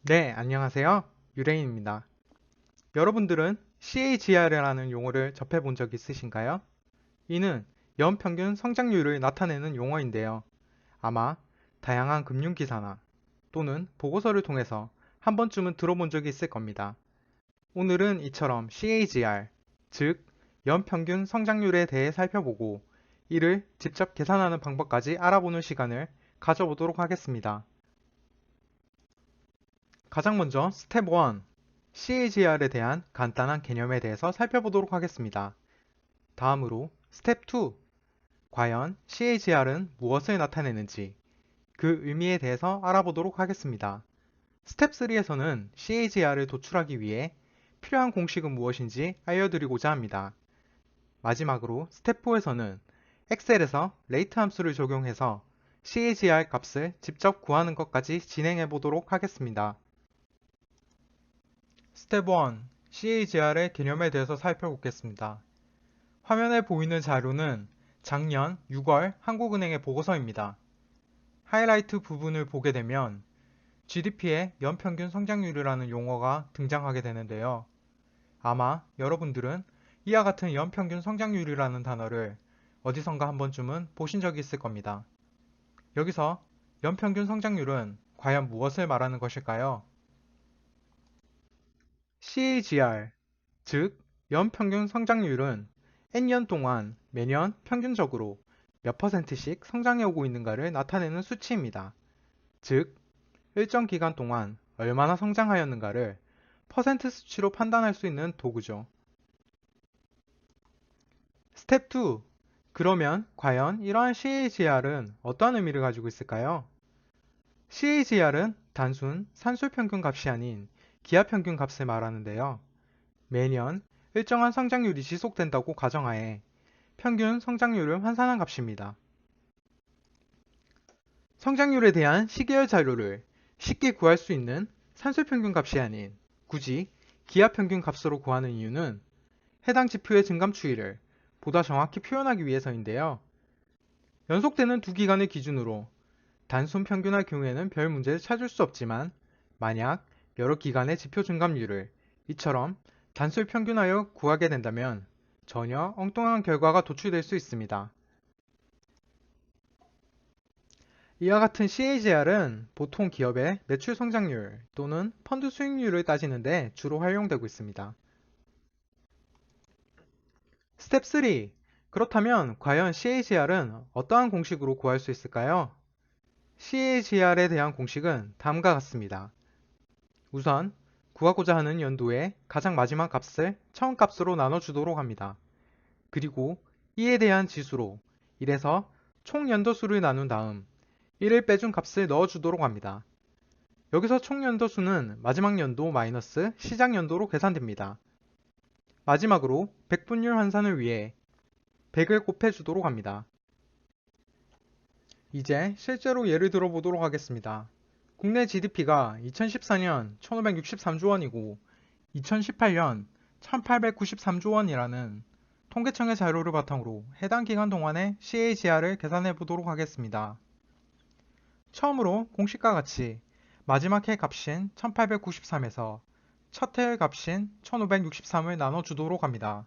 네, 안녕하세요. 유레인입니다. 여러분들은 CAGR이라는 용어를 접해본 적 있으신가요? 이는 연평균 성장률을 나타내는 용어인데요. 아마 다양한 금융기사나 또는 보고서를 통해서 한 번쯤은 들어본 적이 있을 겁니다. 오늘은 이처럼 CAGR, 즉 연평균 성장률에 대해 살펴보고 이를 직접 계산하는 방법까지 알아보는 시간을 가져보도록 하겠습니다. 가장 먼저 스텝 1, CAGR에 대한 간단한 개념에 대해서 살펴보도록 하겠습니다. 다음으로 스텝 2, 과연 CAGR은 무엇을 나타내는지 그 의미에 대해서 알아보도록 하겠습니다. 스텝 3에서는 CAGR을 도출하기 위해 필요한 공식은 무엇인지 알려드리고자 합니다. 마지막으로 스텝 4에서는 엑셀에서 레이트 함수를 적용해서 CAGR 값을 직접 구하는 것까지 진행해 보도록 하겠습니다. 스텝 1, CAGR의 개념에 대해서 살펴보겠습니다. 화면에 보이는 자료는 작년 6월 한국은행의 보고서입니다. 하이라이트 부분을 보게 되면 GDP의 연평균 성장률이라는 용어가 등장하게 되는데요. 아마 여러분들은 이와 같은 연평균 성장률이라는 단어를 어디선가 한 번쯤은 보신 적이 있을 겁니다. 여기서 연평균 성장률은 과연 무엇을 말하는 것일까요? CAGR, 즉 연평균 성장률은 N년 동안 매년 평균적으로 몇 %씩 성장해 오고 있는가를 나타내는 수치입니다. 즉, 일정 기간 동안 얼마나 성장하였는가를 퍼센트 수치로 판단할 수 있는 도구죠. 스텝 2. 그러면 과연 이러한 CAGR은 어떠한 의미를 가지고 있을까요? CAGR은 단순 산술평균 값이 아닌 기하평균 값을 말하는데요. 매년 일정한 성장률이 지속된다고 가정하에 평균 성장률을 환산한 값입니다. 성장률에 대한 시계열 자료를 쉽게 구할 수 있는 산술평균 값이 아닌 굳이 기하평균 값으로 구하는 이유는 해당 지표의 증감 추이를 보다 정확히 표현하기 위해서인데요. 연속되는 두 기간을 기준으로 단순 평균할 경우에는 별 문제를 찾을 수 없지만 만약 여러 기간의 지표 증감률을 이처럼 단술 평균하여 구하게 된다면 전혀 엉뚱한 결과가 도출될 수 있습니다. 이와 같은 CAGR은 보통 기업의 매출 성장률 또는 펀드 수익률을 따지는데 주로 활용되고 있습니다. 스텝 3. 그렇다면 과연 CAGR은 어떠한 공식으로 구할 수 있을까요? CAGR에 대한 공식은 다음과 같습니다. 우선 구하고자 하는 연도의 가장 마지막 값을 처음 값으로 나눠주도록 합니다. 그리고 이에 대한 지수로 1에서 총 연도수를 나눈 다음 1을 빼준 값을 넣어주도록 합니다. 여기서 총 연도수는 마지막 연도 마이너스 시작 연도로 계산됩니다. 마지막으로 백분율 환산을 위해 100을 곱해주도록 합니다. 이제 실제로 예를 들어 보도록 하겠습니다. 국내 GDP가 2014년 1563조 원이고 2018년 1893조 원이라는 통계청의 자료를 바탕으로 해당 기간 동안의 CAGR을 계산해 보도록 하겠습니다. 처음으로 공식과 같이 마지막 해 값인 1893에서 첫 해 값인 1563을 나눠주도록 합니다.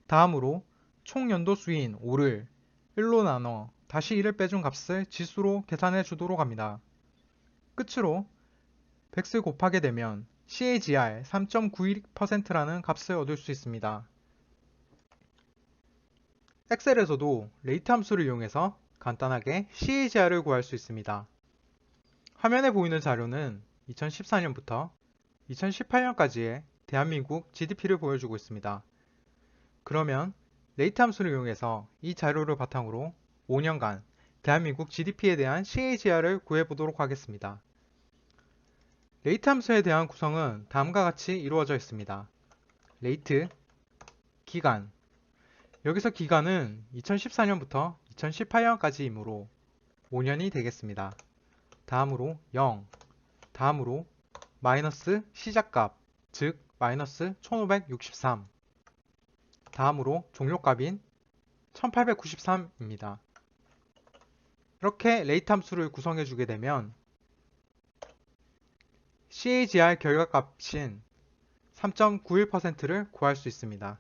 다음으로 총 연도 수인 5를 1로 나눠 다시 1을 빼준 값을 지수로 계산해 주도록 합니다. 끝으로 100을 곱하게 되면 CAGR 3.91%라는 값을 얻을 수 있습니다. 엑셀에서도 레이트 함수를 이용해서 간단하게 CAGR을 구할 수 있습니다. 화면에 보이는 자료는 2014년부터 2018년까지의 대한민국 GDP를 보여주고 있습니다. 그러면 레이트 함수를 이용해서 이 자료를 바탕으로 5년간 대한민국 GDP에 대한 CAGR을 구해보도록 하겠습니다. 레이트 함수에 대한 구성은 다음과 같이 이루어져 있습니다. 레이트, 기간. 여기서 기간은 2014년부터 2018년까지이므로 5년이 되겠습니다. 다음으로 0, 다음으로 마이너스 시작값, 즉 마이너스 1563, 다음으로 종료값인 1893입니다. 이렇게 레이트 함수를 구성해 주게 되면 CAGR 결과값인 3.91%를 구할 수 있습니다.